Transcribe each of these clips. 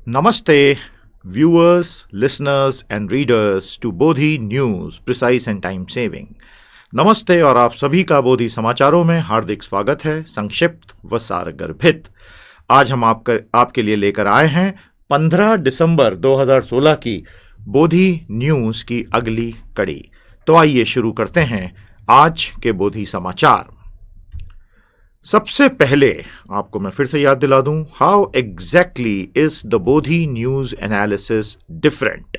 Namaste, viewers, listeners, and readers to Bodhi News, precise and time saving. नमस्ते और आप सभी का बोधि समाचारों में हार्दिक स्वागत है, संक्षिप्त व सारगर्भित। आज हम आपके लिए लेकर आए हैं 15 दिसंबर 2016 की बोधि न्यूज की अगली कड़ी। तो आइए शुरू करते हैं आज के बोधि समाचार। सबसे पहले आपको मैं फिर से याद दिला दूं, how exactly is the Bodhi news analysis different.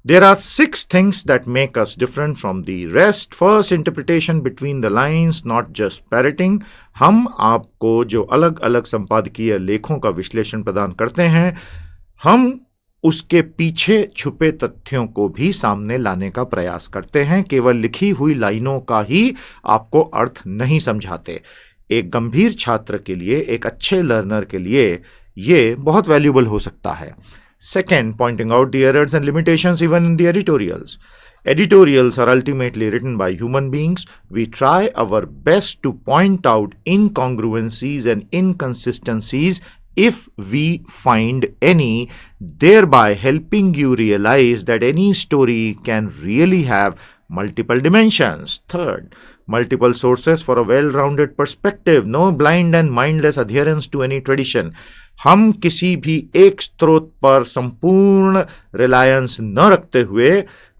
There are 6 things that make us different from the rest. First, interpretation between the lines, not just parroting. हम आपको जो अलग अलग संपादकीय लेखों का विश्लेषण प्रदान करते हैं, हम उसके पीछे छुपे तथ्यों को भी सामने लाने का प्रयास करते हैं। केवल लिखी हुई लाइनों का ही आपको अर्थ नहीं समझाते। एक गंभीर छात्र के लिए, एक अच्छे लर्नर के लिए ये बहुत वैल्यूबल हो सकता है। Second, pointing out the errors and limitations even in the editorials. Editorials are ultimately written by human beings. We try our best to point out incongruencies and inconsistencies if we find any, thereby helping you realize that any story can really have multiple dimensions. Third, multiple sources for a well-rounded perspective. No blind and mindless adherence to any tradition. हम किसी भी एक स्रोत पर संपूर्ण रिलायंस न रखते हुए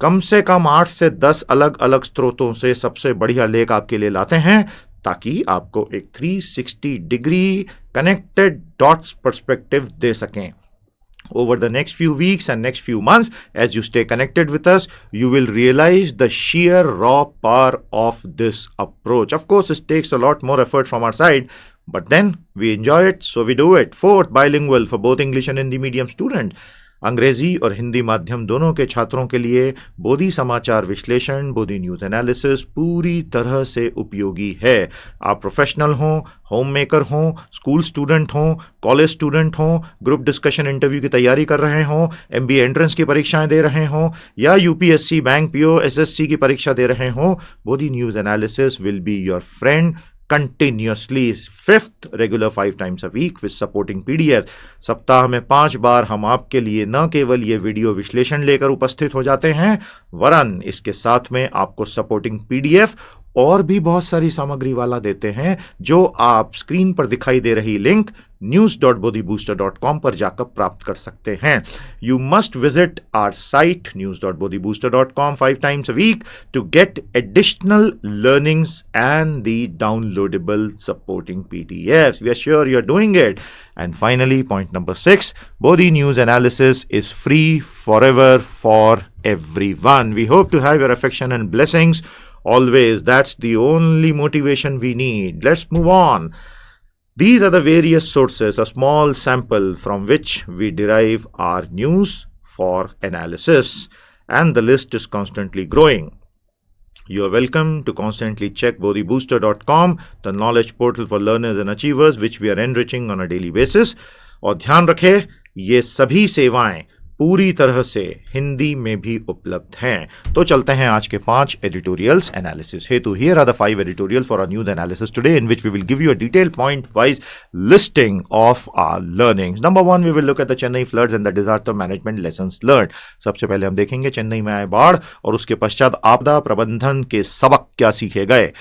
कम से कम 8 से 10 अलग अलग स्रोतों से सबसे बढ़िया लेख आपके लिए लाते हैं, ताकि आपको एक 360 डिग्री कनेक्टेड डॉट्स पर्सपेक्टिव दे सकें। Over the next few weeks and next few months, as you stay connected with us, you will realize the sheer raw power of this approach. Of course, it takes a lot more effort from our side, but then we enjoy it, so we do it. Fourth, bilingual for both English and Hindi medium student. अंग्रेजी और हिंदी माध्यम दोनों के छात्रों के लिए बोधि समाचार विश्लेषण, बोधि न्यूज एनालिसिस पूरी तरह से उपयोगी है। आप प्रोफेशनल हों, होम मेकर हों, स्कूल स्टूडेंट हों, कॉलेज स्टूडेंट हों, ग्रुप डिस्कशन इंटरव्यू की तैयारी कर रहे हों, MBA एंट्रेंस की परीक्षाएं दे रहे हों, या UPSC, बैंक PO, SSC की परीक्षा दे रहे हों, Bodhi news analysis will be your friend continuously. Fifth, regular 5 times a week with supporting PDF. सप्ताह में 5 बार हम आपके लिए न केवल ये वीडियो विश्लेषण लेकर उपस्थित हो जाते हैं, वरन इसके साथ में आपको सपोर्टिंग PDF और भी बहुत सारी सामग्री वाला देते हैं, जो आप स्क्रीन पर दिखाई दे रही लिंक news.bodhibooster.com पर जाकर प्राप्त कर सकते हैं। You must visit our site news.bodhibooster.com 5 times a week to get additional learnings and the downloadable supporting PDFs. We are sure you're doing it. And finally, point number 6, Bodhi News Analysis is free forever for everyone. We hope to have your affection and blessings always. That's the only motivation we need. Let's move on. These are the various sources, a small sample from which we derive our news for analysis, and the list is constantly growing. You are welcome to constantly check bodhibooster.com, the knowledge portal for learners and achievers, which we are enriching on a daily basis. और ध्यान रखें, ये सभी सेवाएं पूरी तरह से हिंदी में भी उपलब्ध हैं। तो चलते हैं आज के 5 एडिटोरियल्स एनालिसिस हेतु। Here are the 5 editorial for our news analysis today, in which we will give you a detailed point wise listing of our learnings. Number 1, we will look at the Chennai floods and the disaster management lessons learned. सबसे पहले हम देखेंगे चेन्नई में आए बाढ़ और उसके पश्चात आपदा प्रबंधन के सबक क्या सीखे गए।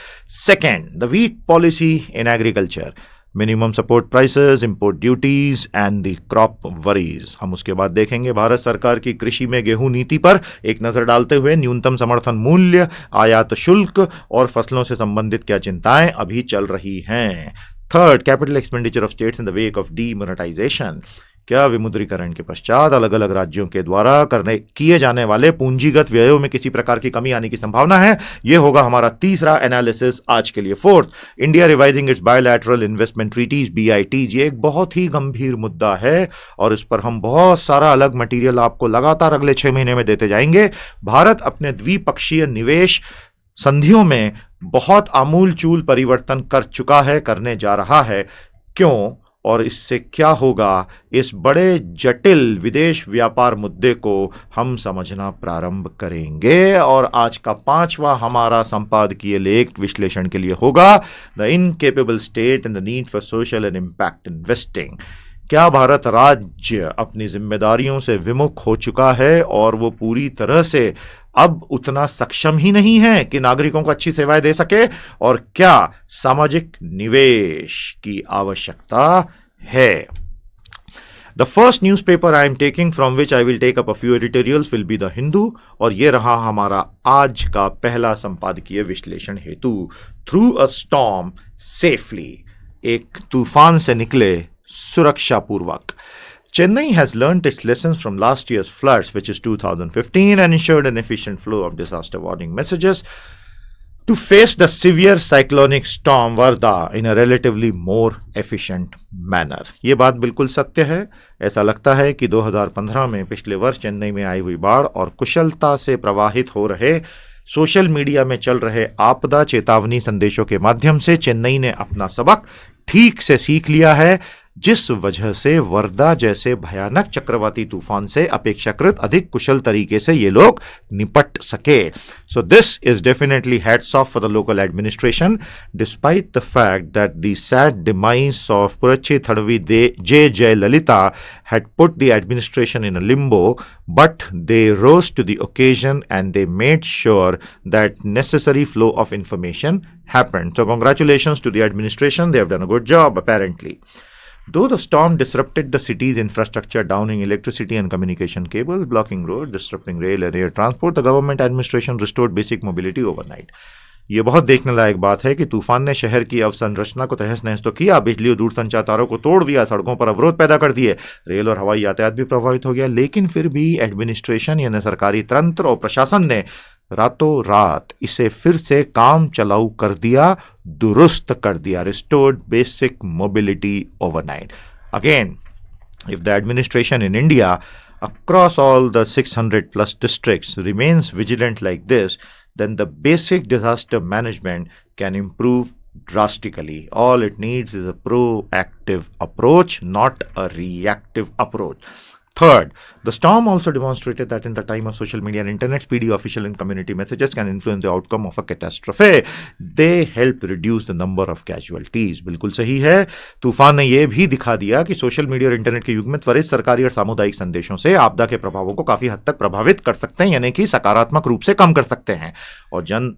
Second, the wheat policy in agriculture, minimum support prices, import duties and the crop worries. हम उसके बाद देखेंगे भारत सरकार की कृषि में गेहूं नीति पर एक नजर डालते हुए न्यूनतम समर्थन मूल्य, आयात शुल्क और फसलों से संबंधित क्या चिंताएं अभी चल रही हैं। Third, capital expenditure of states in the wake of demonetisation. क्या विमुद्रीकरण के पश्चात अलग अलग राज्यों के द्वारा किए जाने वाले पूंजीगत व्ययों में किसी प्रकार की कमी आने की संभावना है। यह होगा हमारा तीसरा एनालिसिस आज के लिए। Fourth, India revising its bilateral investment treaties BITs। ये एक बहुत ही गंभीर मुद्दा है और इस पर हम बहुत सारा अलग मटेरियल आपको लगातार अगले 6 महीने में देते जाएंगे। भारत अपने द्विपक्षीय निवेश संधियों में बहुत आमूलचूल परिवर्तन कर चुका है, करने जा रहा है। क्यों और इससे क्या होगा, इस बड़े जटिल विदेश व्यापार मुद्दे को हम समझना प्रारंभ करेंगे। और आज का 5वां हमारा संपादकीय लेख विश्लेषण के लिए होगा the incapable state and the need for social and impact investing. क्या भारत राज्य अपनी जिम्मेदारियों से विमुख हो चुका है और वो पूरी तरह से अब उतना सक्षम ही नहीं है कि नागरिकों को अच्छी सेवाएं दे सके? और क्या सामाजिक निवेश की आवश्यकता है? The first newspaper I am taking from which I will take up a few editorials will be The Hindu, और ये रहा हमारा आज का पहला संपादकीय विश्लेषण हेतु। Through a storm safely, एक तूफान से निकले सुरक्षा पूर्वक। Chennai has learnt its lessons from last year's floods, which is 2015, and ensured an efficient flow of disaster warning messages to face the severe cyclonic storm Varda in a relatively more efficient manner. ये बात बिल्कुल सत्य है। ऐसा लगता है कि 2015 में पिछले वर्ष चेन्नई में आई हुई बाढ़ और कुशलता से प्रवाहित हो रहे सोशल मीडिया में चल रहे आपदा चेतावनी संदेशों के माध्यम से चेन्नई ने अपना सबक ठीक से सीख लिया है, जिस वजह से वर्दा जैसे भयानक चक्रवाती तूफान से अपेक्षाकृत अधिक कुशल तरीके से ये लोग निपट सके। So this is definitely hats off for the local administration, despite the fact that the sad demise of Puratchi Thalaivi J Jayalalitha had put the administration in a limbo, but they rose to the occasion and they made sure that necessary flow of information happened. So congratulations to the administration, they have done a good job apparently. Though the storm disrupted the city's infrastructure, downing electricity and communication cables, blocking roads, disrupting rail and air transport, the government administration restored basic mobility overnight. ये बहुत देखने लायक बात है कि तूफान ने शहर की अवसंरचना को तहस नहस तो किया, बिजली और दूरसंचार तारों को तोड़ दिया, सड़कों पर अवरोध पैदा कर दिए, रेल और हवाई यातायात भी प्रभावित हो गया, लेकिन फिर भी एडमिनिस्ट्रेशन यानी सरकारी तंत्र और प्रशासन ने रातों रात इसे फिर से काम चलाऊ कर दिया, दुरुस्त कर दिया, restored basic mobility overnight. Again, if the administration in India across all the 600 plus districts remains vigilant like this, then the basic disaster management can improve drastically. All it needs is a proactive approach, not a reactive approach. Third, the storm also demonstrated that in the time of social media and internet, speedy official and community messages can influence the outcome of a catastrophe. They help reduce the number of casualties. बिल्कुल सही है. तूफान ने यह भी दिखा दिया कि सोशल मीडिया और इंटरनेट के युग में त्वरित सरकारी और सामुदायिक संदेशों से आपदा के प्रभावों को काफी हद तक प्रभावित कर सकते हैं, यानी कि सकारात्मक रूप से कम कर सकते हैं, और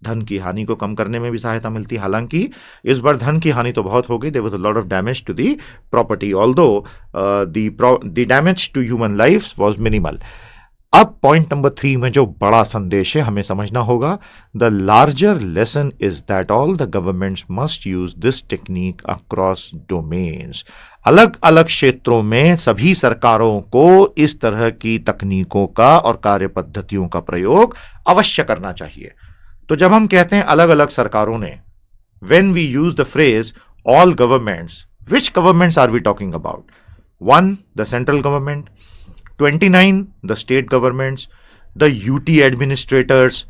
धन की हानि को कम करने में भी सहायता मिलती है. हालांकि इस बार धन की हानि तो बहुत हो गई. There was a lot of damage to the property, although the damage to human lifes was minimal. अब पॉइंट नंबर 3 में जो बड़ा संदेश है हमें समझना होगा. The larger lesson is that all the governments must use this technique across domains. अलग अलग क्षेत्रों में सभी सरकारों को इस तरह की तकनीकों का और कार्य पद्धतियों का प्रयोग अवश्य करना चाहिए. तो जब हम कहते हैं अलग अलग सरकारों ने, when we use the phrase all governments, which governments are we talking about? 1, the central government, 29, the state governments, the UT administrators,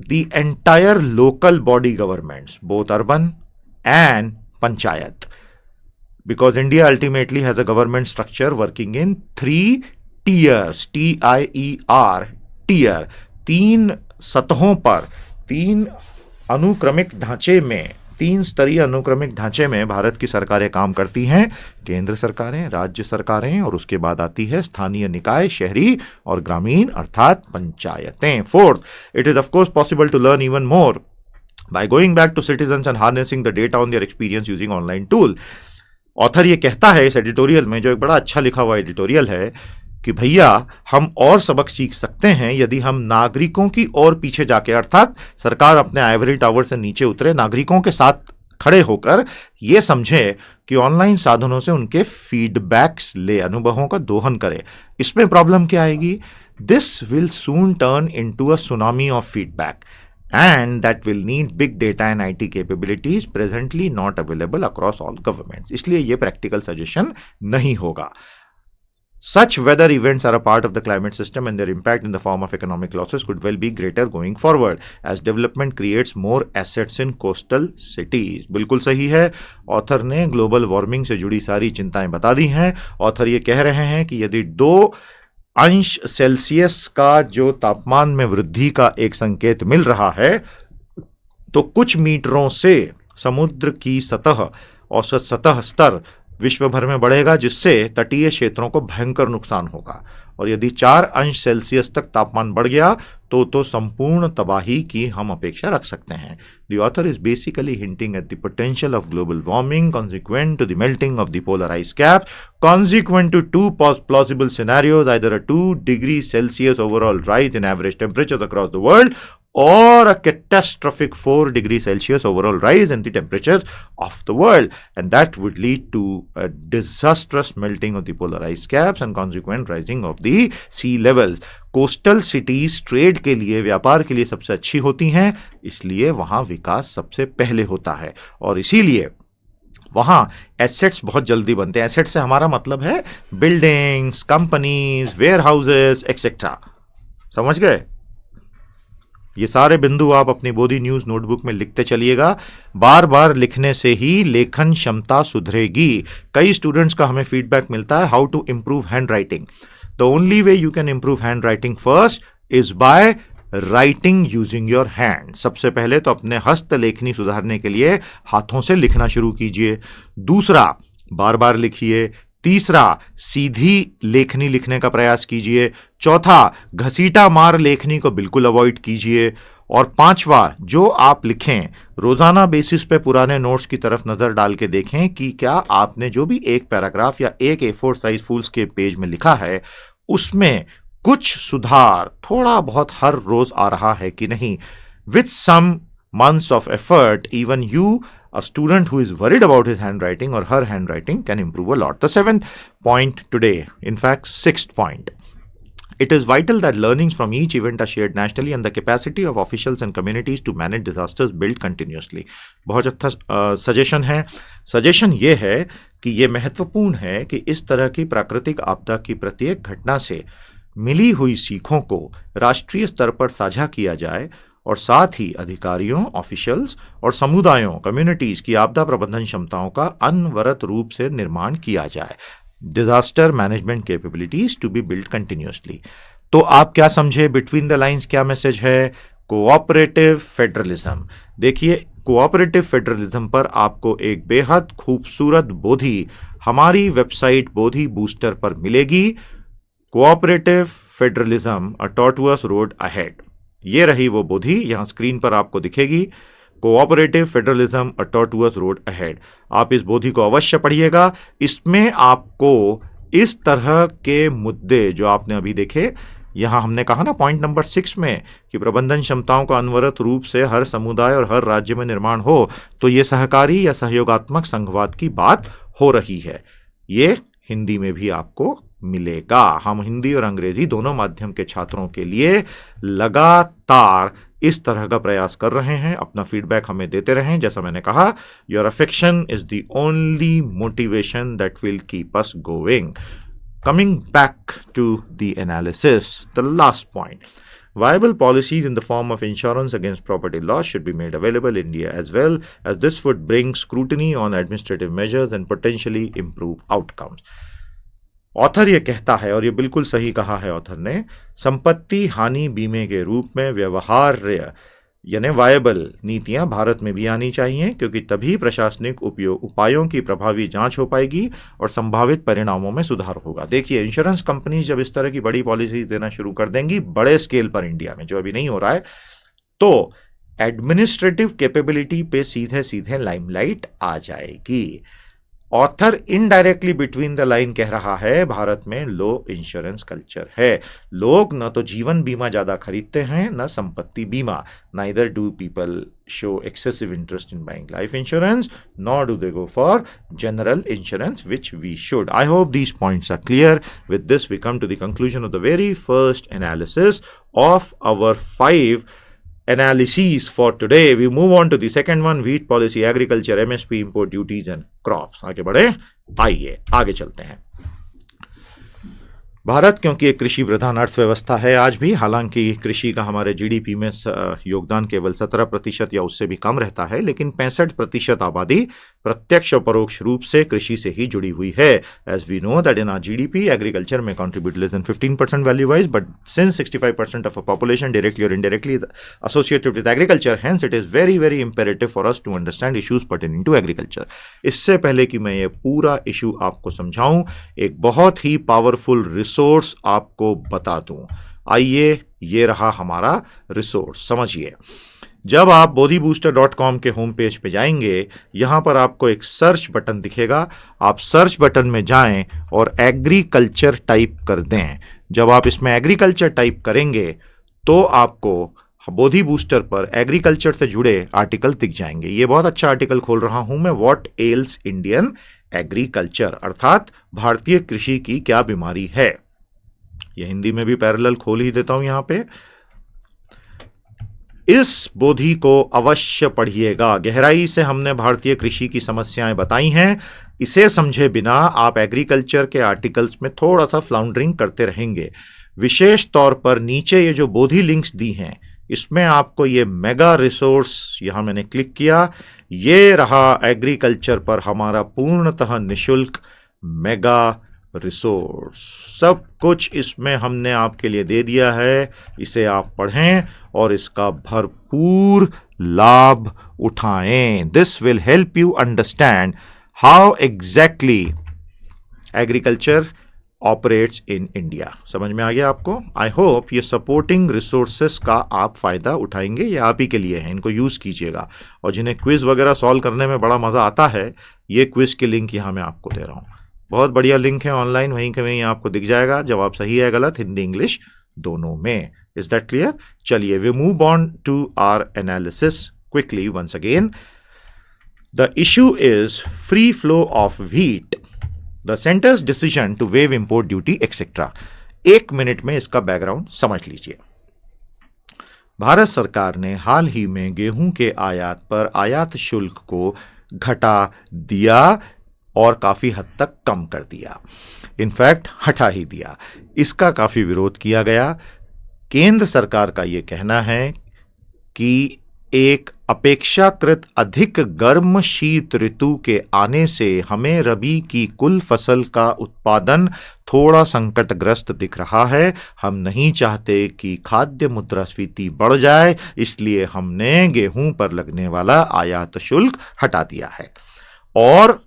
the entire local body governments, both urban and panchayat. Because India ultimately has a government structure working in 3 tiers, TIER, tier, 3 सतहों पर, 3 अनुक्रमिक ढांचे में, 3 स्तरीय अनुक्रमिक ढांचे में भारत की सरकारें काम करती हैं. केंद्र सरकारें, राज्य सरकारें, और उसके बाद आती है स्थानीय निकाय, शहरी और ग्रामीण अर्थात पंचायतें. Fourth, it is of course possible to learn even more by going back to citizens and harnessing the data on their experience using online tool. Author ये कहता है इस एडिटोरियल में, जो एक बड़ा अच्छा लिखा हुआ एडिटोरियल है, कि भैया हम और सबक सीख सकते हैं यदि हम नागरिकों की ओर पीछे जाके, अर्थात सरकार अपने आइवरी टावर से नीचे उतरे, नागरिकों के साथ खड़े होकर ये समझे कि ऑनलाइन साधनों से उनके फीडबैक्स ले, अनुभवों का दोहन करे. इसमें प्रॉब्लम क्या आएगी? This will soon turn into a tsunami of feedback, and that will need big data and IT capabilities presently not available across all governments. इसलिए ये practical suggestion नहीं होगा. Such weather events are a part of the climate system and their impact in the form of economic losses could well be greater going forward as development creates more assets in coastal cities. बिल्कुल सही है. Author ने global warming से जुड़ी सारी चिंताएं बता दी हैं. ऑथर ये कह रहे हैं कि यदि 2 अंश सेल्सियस का जो तापमान में वृद्धि का एक संकेत मिल रहा है, तो कुछ मीटरों से समुद्र की सतह, औसत सतह स्तर विश्व भर में बढ़ेगा, जिससे तटीय क्षेत्रों को भयंकर नुकसान होगा। और यदि 4 अंश सेल्सियस तक तापमान बढ़ गया तो संपूर्ण तबाही की हम अपेक्षा रख सकते हैं। The author is basically hinting at the potential of global warming consequent to the melting of the polar ice cap, consequent to 2 plausible scenarios, either a 2 degree Celsius overall rise in average temperatures across the world or a catastrophic 4 degree Celsius overall rise in the temperatures of the world, and that would lead to a disastrous melting of the polar ice caps and consequent rising of the sea levels. Coastal cities trade के लिए, व्यापार के लिए सबसे अच्छी होती हैं, इसलिए वहां विकास सबसे पहले होता है और इसीलिए वहां एसेट्स बहुत जल्दी बनते हैं। एसेट से हमारा मतलब है buildings, companies, warehouses etcetera. समझ गए? ये सारे बिंदु आप अपनी बोधी न्यूज नोटबुक में लिखते चलिएगा। बार बार लिखने से ही लेखन क्षमता सुधरेगी। कई स्टूडेंट्स का हमें फीडबैक मिलता है, how to improve handwriting. The only way you can improve handwriting first is by writing using your hand. सबसे पहले तो अपने हस्त लेखनी सुधारने के लिए हाथों से लिखना शुरू कीजिए। दूसरा, बार बार लिखिए। तीसरा, सीधी लेखनी लिखने का प्रयास कीजिए। चौथा, घसीटा मार लेखनी को बिल्कुल अवॉइड कीजिए। और पांचवा, जो आप लिखें रोजाना बेसिस पे पुराने नोट्स की तरफ नजर डाल के देखें कि क्या आपने जो भी एक पैराग्राफ या एक A4 size full escape page में लिखा है उसमें कुछ सुधार थोड़ा बहुत हर रोज आ रहा है कि नहीं। With some months of effort, even you, a student who is worried about his handwriting or her handwriting, can improve a lot. The 7th point today, in fact 6th point, it is vital that learnings from each event are shared nationally and the capacity of officials and communities to manage disasters build continuously. बहुत अच्छा suggestion है। Suggestion ये है कि ये महत्वपूर्ण है कि इस तरह की प्राकृतिक आपदा की प्रत्येक घटना से मिली हुई सीखों को राष्ट्रीय स्तर पर साझा किया जाए और साथ ही अधिकारियों, ऑफिशियल्स और समुदायों, कम्युनिटीज की आपदा प्रबंधन क्षमताओं का अनवरत रूप से निर्माण किया जाए। Disaster management capabilities to be build continuously. तो आप क्या समझे? बिटवीन द लाइंस क्या मैसेज है? Cooperative federalism. देखिए, कोऑपरेटिव फेडरलिज्म पर आपको एक बेहद खूबसूरत बोधी हमारी वेबसाइट बोधी बूस्टर पर मिलेगी। कोऑपरेटिव फेडरलिज्म, अ टॉर्टुअस रोड अहेड। ये रही वो बोधी, यहां स्क्रीन पर आपको दिखेगी। कोऑपरेटिव फेडरलिज्म, अ टॉर्टुअस रोड अहेड। आप इस बोधी को अवश्य पढ़िएगा। इसमें आपको इस तरह के मुद्दे जो आपने अभी देखे, यहां हमने कहा ना पॉइंट नंबर 6 में कि प्रबंधन क्षमताओं का अनवरत रूप से हर समुदाय और हर राज्य में निर्माण हो, तो ये सहकारी या सहयोगात्मक संघवाद की बात हो रही है। ये हिंदी में भी आपको मिलेगा। हम हिंदी और अंग्रेजी दोनों माध्यम के छात्रों के लिए लगातार इस तरह का प्रयास कर रहे हैं। अपना फीडबैक हमें देते रहें। जैसा मैंने कहा, your affection is the only motivation that will keep us going. Coming back to the analysis, the last point, viable policies in the form of insurance against property loss should be made available in India as well, as this would bring scrutiny on administrative measures and potentially improve outcomes. Author ये कहता है, और ये बिल्कुल सही कहा है author ने, संपत्ति हानि बीमे के रूप में व्यवहार्य यानी वायबल नीतियां भारत में भी आनी चाहिए, क्योंकि तभी प्रशासनिक उपायों की प्रभावी जांच हो पाएगी और संभावित परिणामों में सुधार होगा। देखिए, इंश्योरेंस कंपनी जब इस तरह की बड़ी पॉलिसी देना शुरू कर देंगी बड़े स्केल पर इंडिया में, जो अभी नहीं हो रहा है, तो एडमिनिस्ट्रेटिव कैपेबिलिटी पे सीधे सीधे लाइमलाइट आ जाएगी। Author indirectly between the line कह रहा है, भारत में लो इंश्योरेंस कल्चर है। लोग न तो जीवन बीमा ज्यादा खरीदते हैं, न संपत्ति बीमा। Neither do people show excessive interest in buying life insurance, nor do they go for general insurance, which we should. I hope these points are clear. With this we come to the conclusion of the very first analysis of our 5 analyses for today. We move on to the second one, wheat policy, agriculture, MSP, import duties and crops. आगे बढ़े, आइए आगे चलते हैं। भारत क्योंकि एक कृषि प्रधान अर्थव्यवस्था है आज भी, हालांकि कृषि का हमारे जीडीपी में योगदान केवल 17% या उससे भी कम रहता है, लेकिन 65% आबादी प्रत्यक्ष और परोक्ष रूप से कृषि से ही जुड़ी हुई है. As we know that in our GDP agriculture में contribute less than 15% value wise, but since 65% of a population directly और indirectly associated with agriculture, hence it is very very imperative for us to understand issues pertaining to agriculture. इससे पहले कि मैं ये पूरा issue आपको समझाऊं, एक बहुत ही पावरफुल रिसोर्स आपको बता दूं. आइए, ये रहा हमारा रिसोर्स, समझिए. जब आप bodhibooster.com के होम पेज पे जाएंगे, यहां पर आपको एक सर्च बटन दिखेगा. आप सर्च बटन में जाएं और एग्रीकल्चर टाइप कर दें. जब आप इसमें एग्रीकल्चर टाइप करेंगे तो आपको बोधी बूस्टर पर एग्रीकल्चर से जुड़े आर्टिकल दिख जाएंगे. ये बहुत अच्छा आर्टिकल खोल रहा हूं मैं, व्हाट एल्स इंडियन एग्रीकल्चर, अर्थात भारतीय कृषि की क्या बीमारी है. यह हिंदी में भी पैरेलल खोल ही देता हूं यहां पे. इस बोधी को अवश्य पढ़िएगा. गहराई से हमने भारतीय कृषि की समस्याएं बताई हैं. इसे समझे बिना आप एग्रीकल्चर के आर्टिकल्स में थोड़ा सा फ्लाउंडरिंग करते रहेंगे. विशेष तौर पर नीचे ये जो बोधी लिंक्स दी हैं, इसमें आपको ये मेगा रिसोर्स, यहां मैंने क्लिक किया, ये रहा एग्रीकल्चर पर हमारा पूर्णतः निशुल्क मेगा रिसोर्स. सब कुछ इसमें हमने आपके लिए दे दिया है. इसे आप पढ़ें और इसका भरपूर लाभ उठाएं. This will help you understand how exactly agriculture operates in India. समझ में आ गया आपको? आई होप ये सपोर्टिंग रिसोर्सेस का आप फायदा उठाएंगे. ये आप ही के लिए हैं, इनको यूज कीजिएगा. और जिन्हें क्विज वगैरह सॉल्व करने में बड़ा मजा आता है, ये क्विज के लिंक यहां मैं आपको दे रहा हूं. बहुत बढ़िया लिंक है ऑनलाइन, वहीं के वहीं आपको दिख जाएगा. जवाब सही है गलत, हिंदी इंग्लिश दोनों में. Is that clear? चलिए, we move on to our analysis quickly once again. The issue is free flow of wheat, the centre's decision to waive import duty etcetera. 1 minute में इसका बैकग्राउंड समझ लीजिए. भारत सरकार ने हाल ही में गेहूं के आयात पर आयात शुल्क को घटा दिया और काफी हद तक कम कर दिया. इनफैक्ट हटा ही दिया. इसका काफी विरोध किया गया. केंद्र सरकार का यह कहना है कि एक अपेक्षाकृत अधिक गर्म शीत ऋतु के आने से हमें रबी की कुल फसल का उत्पादन थोड़ा संकटग्रस्त दिख रहा है. हम नहीं चाहते कि खाद्य मुद्रास्फीति बढ़ जाए, इसलिए हमने गेहूं पर लगने वाला आयात शुल्क हटा दिया है. और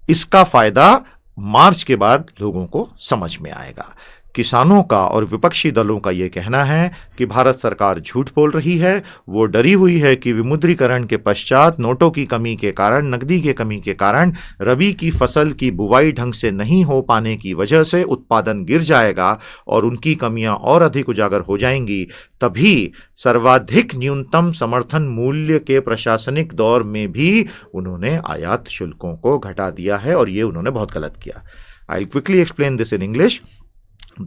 इसका फायदा मार्च के बाद लोगों को समझ में आएगा. किसानों का और विपक्षी दलों का यह कहना है कि भारत सरकार झूठ बोल रही है. वो डरी हुई है कि विमुद्रीकरण के पश्चात नोटों की कमी के कारण, नकदी की कमी के कारण रबी की फसल की बुवाई ढंग से नहीं हो पाने की वजह से उत्पादन गिर जाएगा और उनकी कमियां और अधिक उजागर हो जाएंगी. तभी सर्वाधिक न्यूनतम समर्थन मूल्य के प्रशासनिक दौर में भी उन्होंने आयात शुल्कों को घटा दिया है और ये उन्होंने बहुत गलत किया. I will quickly explain this in English.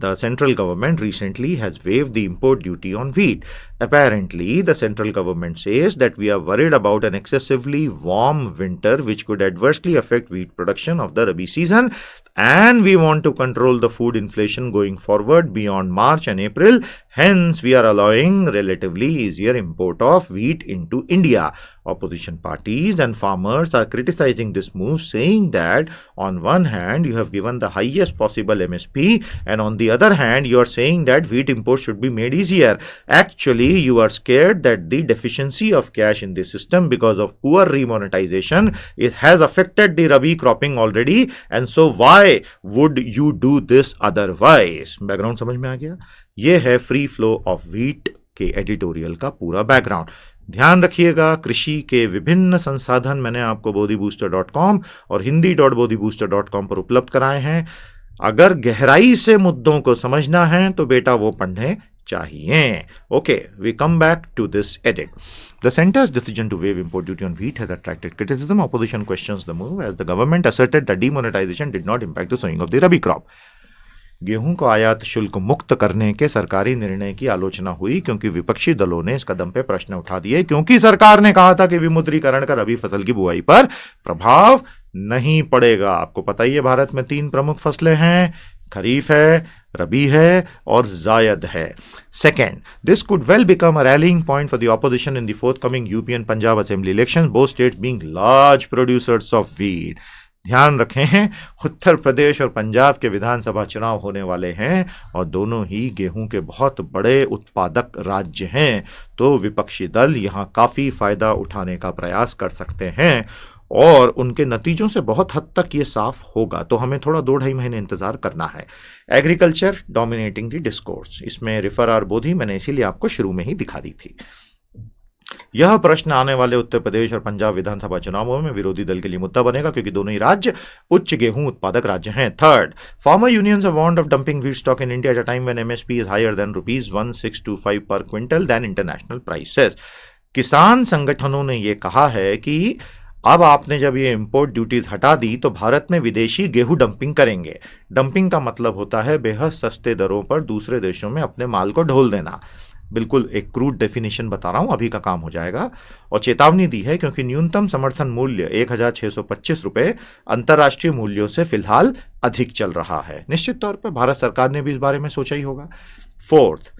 The central government recently has waived the import duty on wheat. Apparently, the central government says that we are worried about an excessively warm winter which could adversely affect wheat production of the Rabi season, and we want to control the food inflation going forward beyond March and April. Hence, we are allowing relatively easier import of wheat into India. Opposition parties and farmers are criticizing this move, saying that on one hand you have given the highest possible MSP and on the other hand you are saying that wheat imports should be made easier. Actually, you are scared that the deficiency of cash in the system because of poor remonetization, it has affected the Rabi cropping already, and so why would you do this otherwise? Background समझ में आ गया? ये है free flow of wheat के editorial का पूरा background. ध्यान रखिएगा, कृषि के विभिन्न संसाधन मैंने आपको bodhibooster.com और hindi.bodhibooster.com पर उपलब्ध कराए हैं. अगर गहराई से मुद्दों को समझना है तो बेटा वो पढ़ने चाहिए. Okay, we come back to this edit. The center's decision to waive import duty on wheat has attracted criticism. Opposition questions the move as the government asserted that demonetization did not impact the sowing of the Rabi crop. गेहूं को आयात शुल्क मुक्त करने के सरकारी निर्णय की आलोचना हुई क्योंकि विपक्षी दलों ने इस कदम पर प्रश्न उठा दिए, क्योंकि सरकार ने कहा था कि विमुद्रीकरण का रबी फसल की बुआई पर प्रभाव नहीं पड़ेगा. आपको पता ही है भारत में 3 प्रमुख फसलें हैं, खरीफ है, रबी है और जायद है. Second, this could well become a rallying point for the opposition in the forthcoming UP and Punjab assembly elections, both states being large producers of wheat. ध्यान रखें, उत्तर प्रदेश और पंजाब के विधानसभा चुनाव होने वाले हैं और दोनों ही गेहूं के बहुत बड़े उत्पादक राज्य हैं, तो विपक्षी दल यहां काफी फायदा उठाने का प्रयास कर सकते हैं और उनके नतीजों से बहुत हद तक ये साफ होगा. तो हमें थोड़ा 2-2.5 महीने इंतजार करना है. एग्रीकल्चर डोमिनेटिंग द डिस्कोर्स, इसमें रिफर आर बोधी मैंने इसीलिए आपको शुरू में ही दिखा दी थी. यह प्रश्न आने वाले उत्तर प्रदेश और पंजाब विधानसभा चुनावों में विरोधी दल के लिए मुद्दा बनेगा क्योंकि दोनों ही राज्य उच्च गेहूं उत्पादक राज्य हैं. Third, farmer unions have warned of dumping wheat stock in India at a time when MSP is higher than ₹1625 per quintal then international prices. किसान संगठनों ने यह कहा है कि अब आपने जब ये इंपोर्ट ड्यूटीज हटा दी तो भारत में विदेशी गेहूं डंपिंग करेंगे. डंपिंग का मतलब होता है बेहद सस्ते दरों पर दूसरे देशों में अपने माल को ढोल देना. बिल्कुल एक क्रूड डेफिनेशन बता रहा हूं, अभी का काम हो जाएगा. और चेतावनी दी है क्योंकि न्यूनतम समर्थन मूल्य ₹1625 अंतर्राष्ट्रीय मूल्यों से फिलहाल अधिक चल रहा है. निश्चित तौर पर भारत सरकार ने भी इस बारे में सोचा ही होगा. Fourth,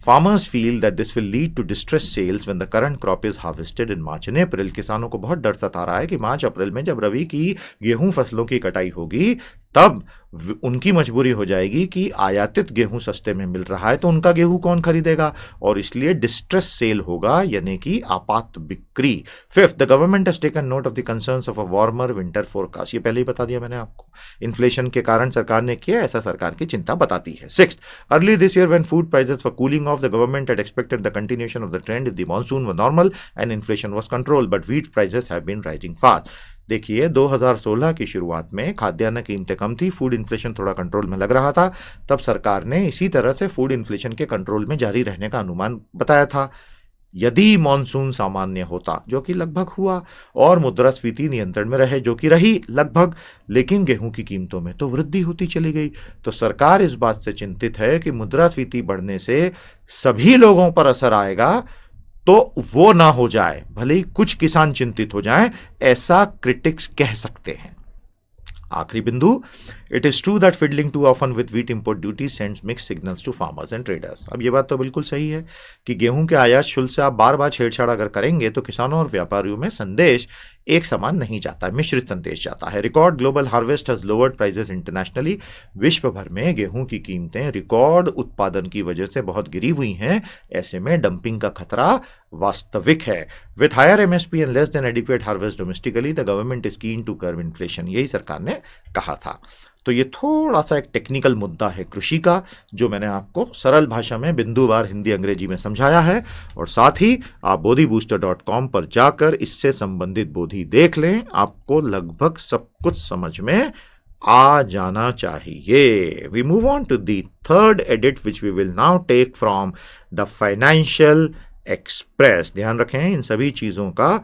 Farmers feel that this will lead to distressed sales when the current crop is harvested in March and April. किसानों को बहुत डर सता रहा है कि मार्च अप्रैल में जब रबी की गेहूं फसलों की कटाई होगी तब उनकी मजबूरी हो जाएगी कि आयातित गेहूं सस्ते में मिल रहा है तो उनका गेहूं कौन खरीदेगा, और इसलिए डिस्ट्रेस सेल होगा यानी कि आपात बिक्री. Fifth, the government has taken note of the concerns of a warmer winter forecast. ये पहले ही बता दिया मैंने आपको, इन्फ्लेशन के कारण सरकार ने किया, ऐसा सरकार की चिंता बताती है. Sixth, early this year when food prices were cooling of, the government had expected the continuation of the trend if the monsoon was normal and inflation was controlled, but wheat prices have been rising fast. देखिए 2016 की शुरुआत में खाद्यान्न कीमतें कम थी, food inflation थोड़ा control में लग रहा था, तब सरकार ने इसी तरह से फूड इन्फ्लेशन के कंट्रोल में जारी रहने का अनुमान बताया था. यदि मॉनसून सामान्य होता, जो कि लगभग हुआ, और मुद्रास्फीति नियंत्रण में रहे, जो कि रही लगभग, लेकिन गेहूं की कीमतों में तो वृद्धि होती चली गई, तो सरकार इस बात से चिंतित है कि मुद्रास्फीति बढ़ने से सभी लोगों पर असर आएगा, तो वो ना हो जाए, भले ही कुछ किसान चिंतित हो जाएं, ऐसा क्रिटिक्स कह सकते हैं. आखिरी बिंदु, it is true that fiddling too often with wheat import duty sends mixed signals to farmers and traders. अब ये बात तो बिल्कुल सही है कि गेहूं के आयात शुल्क से आप बार बार छेड़छाड़ अगर करेंगे तो किसानों और व्यापारियों में संदेश एक समान नहीं जाता है, मिश्रित संदेश जाता है. Record global harvest has lowered prices internationally. विश्व भर में गेहूं की कीमतें रिकॉर्ड उत्पादन की वजह से बहुत गिरी हुई हैं. ऐसे में डंपिंग का खतरा वास्तविक है. With higher MSP and less than adequate harvest domestically the government is keen to curb inflation. यही सरकार ने कहा था. तो ये थोड़ा सा एक टेक्निकल मुद्दा है कृषि का, जो मैंने आपको सरल भाषा में बिंदुवार हिंदी अंग्रेजी में समझाया है. और साथ ही आप bodhibooster.com पर जाकर इससे संबंधित बोधी देख लें, आपको लगभग सब कुछ समझ में आ जाना चाहिए. We move on to the third edit which we will now take from the Financial Express. ध्यान रखें, इन सभी चीज़ों का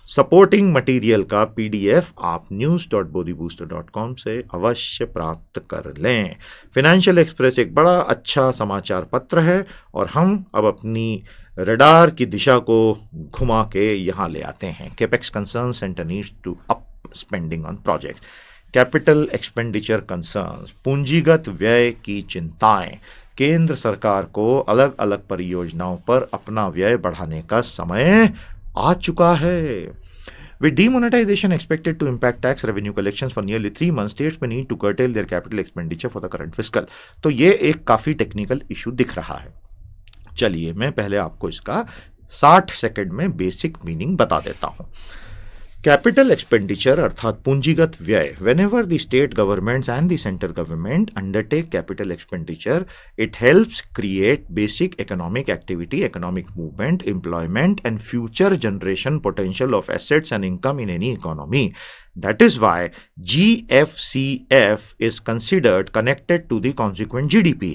सपोर्टिंग मटेरियल का पीडीएफ आप news.bodhibooster.com से अवश्य प्राप्त कर लें. फाइनेंशियल एक्सप्रेस एक बड़ा अच्छा समाचार पत्र है और हम अब अपनी रडार की दिशा को घुमा के यहाँ ले आते हैं. Capex concern centre needs to up spending on project. Capital expenditure concerns, पूंजीगत व्यय की चिंताएं. केंद्र सरकार को अलग अलग परियोजनाओं पर अपना व्यय बढ़ाने का समय आ चुका है. With demonetization expected to impact tax revenue collections for nearly 3 months, states may need to curtail their capital expenditure for the current fiscal. तो ये एक काफी टेक्निकल इशू दिख रहा है. चलिए मैं पहले आपको इसका 60 सेकंड में बेसिक मीनिंग बता देता हूं. कैपिटल एक्सपेंडिचर अर्थात पूंजीगत व्यय. Whenever the state governments and the central government undertake capital expenditure, it helps create basic economic activity, economic movement, employment, and future generation potential of assets and income in any economy. That is why GFCF is considered connected to the consequent GDP.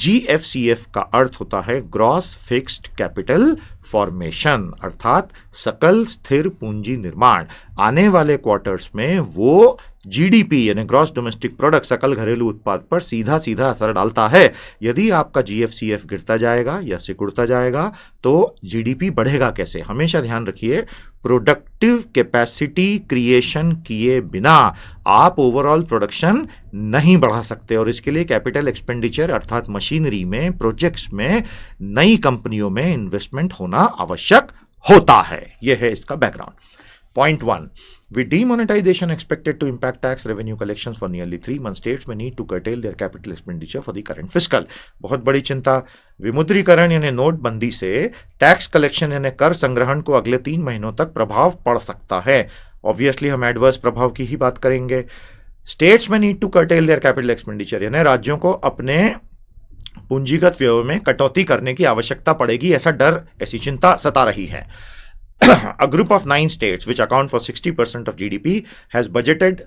GFCF का अर्थ होता है gross fixed capital formation, अर्थात सकल स्थिर पूंजी निर्माण. आने वाले क्वार्टर्स में वो जीडीपी यानी ग्रॉस डोमेस्टिक प्रोडक्ट, सकल घरेलू उत्पाद पर सीधा सीधा असर डालता है। यदि आपका जीएफसीएफ गिरता जाएगा या सिकुड़ता जाएगा तो जीडीपी बढ़ेगा कैसे? हमेशा ध्यान रखिए, प्रोडक्टिव कैपेसिटी क्रिएशन किए बिना आप ओवरऑल प्रोडक्शन नहीं बढ़ा सकते, और इसके लिए कैपिटल एक्सपेंडिचर अर्थात मशीनरी में, प्रोजेक्ट्स में, नई कंपनियों में इन्वेस्टमेंट होना आवश्यक होता है। यह है इसका background. Point 1. With demonetization expected to impact tax revenue collections for nearly 3 months, states may need to curtail their capital expenditure for the current fiscal. बहुत बड़ी चिंता, विमुद्रीकरण यानी नोटबंदी से टैक्स कलेक्शन यानी कर संग्रहण को अगले 3 महीनों तक प्रभाव पड़ सकता है। ऑब्वियसली हम एडवर्स प्रभाव की ही बात करेंगे। स्टेट्स में need to curtail their capital expenditure यानी राज्यों को अपने पूंजीगत व्यय में कटौती करने की आवश्यकता पड़ेगी, ऐसा डर, ऐसी चिंता सता रही है। A group of 9 states, which account for 60% of GDP, has budgeted